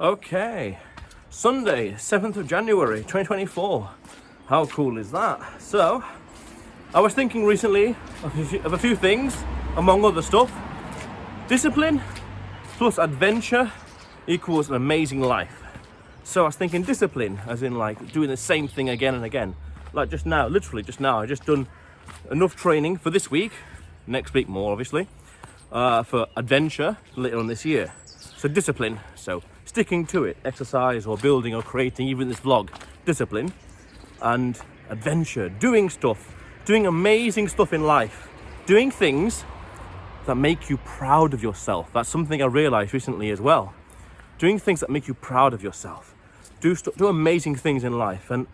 Okay, Sunday, 7th of January 2024. How cool is that? So, I was thinking recently of a few things, among other stuff. Discipline plus adventure equals an amazing life. So I was thinking discipline, as in like doing the same thing again and again. Like just now, literally just now, I just done enough training for this week, next week more obviously, for adventure later on this year. So discipline, so sticking to it, exercise or building or creating, even this vlog, discipline. And adventure, doing stuff, doing amazing stuff in life, doing things that make you proud of yourself. That's something I realized recently as well. Doing things that make you proud of yourself. Do amazing things in life. And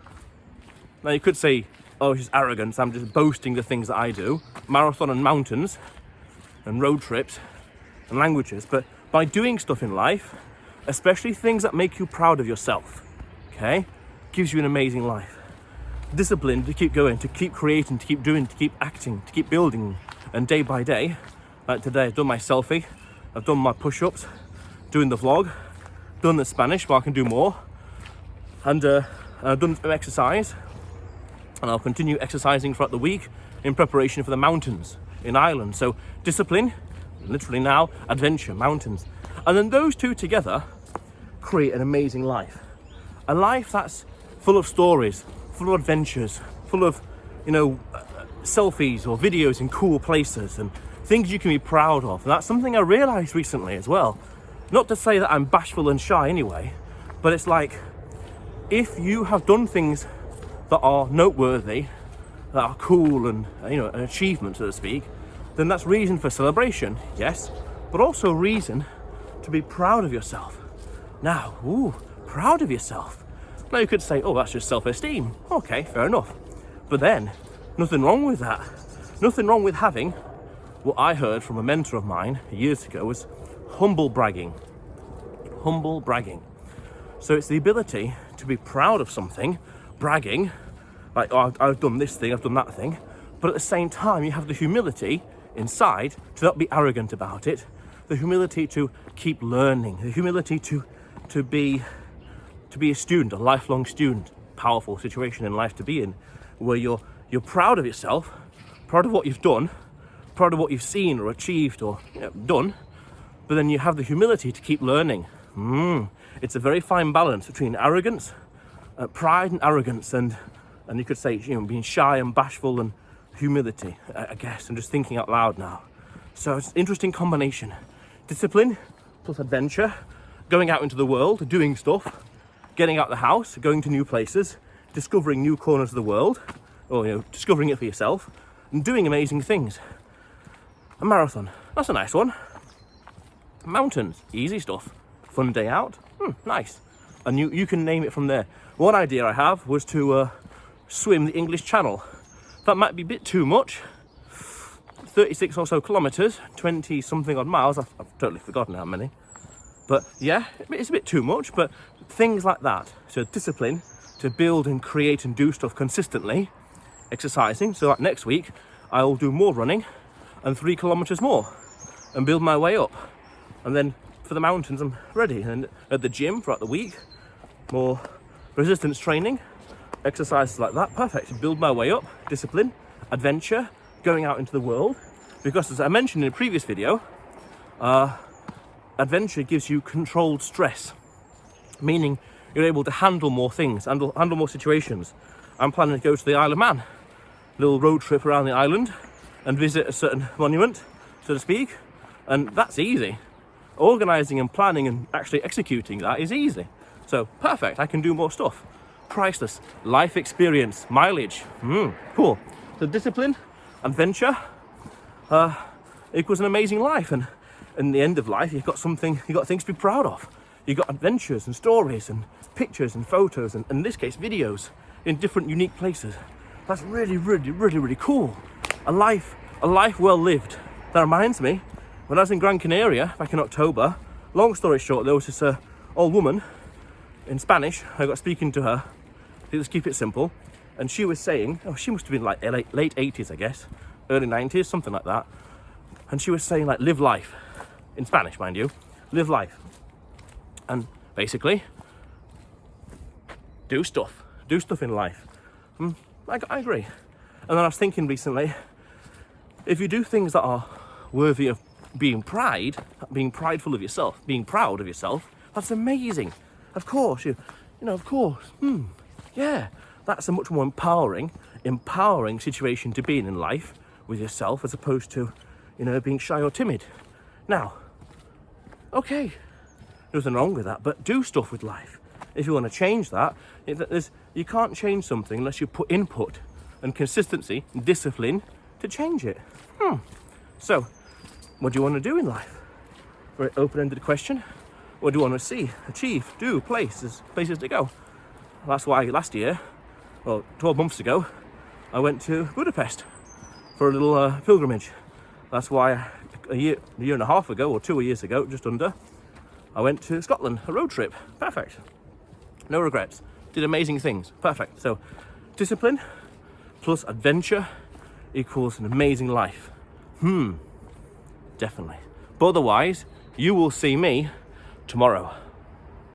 now you could say, oh, it's just arrogance, I'm just boasting the things that I do. Marathon and mountains and road trips and languages. But by doing stuff in life, especially things that make you proud of yourself, okay, gives you an amazing life. Discipline to keep going, to keep creating, to keep doing, to keep acting, to keep building. And day by day, like today, I've done my selfie, I've done my push-ups, doing the vlog, done the Spanish, but I can do more. And I've done some exercise, and I'll continue exercising throughout the week in preparation for the mountains in Ireland. So discipline, literally now, adventure, mountains. And then those two together create an amazing life. A life that's full of stories, full of adventures, full of, selfies or videos in cool places and things you can be proud of. And that's something I realized recently as well. Not to say that I'm bashful and shy anyway, but it's like, if you have done things that are noteworthy, that are cool and, an achievement, so to speak, then that's reason for celebration, yes, but also reason to be proud of yourself. Now, proud of yourself. Now you could say, oh, that's just self-esteem. Okay, fair enough. But then, nothing wrong with that. Nothing wrong with having what I heard from a mentor of mine years ago was humble bragging. Humble bragging. So it's the ability to be proud of something, bragging, like, oh, I've done this thing, I've done that thing, but at the same time you have the humility inside to not be arrogant about it, the humility to keep learning, the humility to be a student, a lifelong student. Powerful situation in life to be in, where you're proud of yourself, proud of what you've done, proud of what you've seen or achieved or done, but then you have the humility to keep learning. It's a very fine balance between arrogance, pride and arrogance, and you could say, being shy and bashful and humility, I guess. I'm just thinking out loud now. So it's an interesting combination. Discipline plus adventure, going out into the world, doing stuff, getting out the house, going to new places, discovering new corners of the world, or discovering it for yourself, and doing amazing things. A marathon, that's a nice one. Mountains, easy stuff. Fun day out, nice. And you can name it from there. One idea I have was to swim the English Channel. That might be a bit too much. 36 or so kilometers, 20 something odd miles, I've totally forgotten how many. But yeah, it's a bit too much, but things like that. So discipline to build and create and do stuff consistently, exercising. So like next week, I'll do more running and 3 kilometers more and build my way up. And then for the mountains, I'm ready. And at the gym throughout the week, more resistance training, exercises like that, perfect. Build my way up, discipline, adventure, going out into the world. Because as I mentioned in a previous video, adventure gives you controlled stress, meaning you're able to handle more things, handle more situations. I'm planning to go to the Isle of Man, little road trip around the island and visit a certain monument, so to speak, and that's easy. Organising and planning and actually executing that is easy. So perfect, I can do more stuff. Priceless life experience, mileage, cool. So discipline, adventure, equals an amazing life, and in the end of life, you've got things to be proud of. You've got adventures and stories and pictures and photos and in this case videos in different unique places. That's really, really, really, really cool. A life well lived. That reminds me, when I was in Gran Canaria back in October, long story short, there was this old woman in Spanish. I got speaking to her. Let's keep it simple. And she was saying, she must have been like late 80s, I guess, early 90s, something like that. And she was saying, like, live life, in Spanish, mind you, live life. And Basically, do stuff in life. I agree. And then I was thinking recently, if you do things that are worthy of being prideful of yourself, being proud of yourself, that's amazing. Of course, of course. Yeah, that's a much more empowering situation to be in life with yourself, as opposed to, being shy or timid. Now, okay, nothing wrong with that, but do stuff with life. If you want to change that, you can't change something unless you put input and consistency and discipline to change it. So, what do you want to do in life? Very open-ended question. What do you want to see, achieve, do, places to go? That's why last year, 12 months ago, I went to Budapest for a little pilgrimage. That's why a year and a half ago, or 2 years ago, just under, I went to Scotland, a road trip. Perfect. No regrets. Did amazing things. Perfect. So, discipline plus adventure equals an amazing life. Definitely. But otherwise, you will see me tomorrow.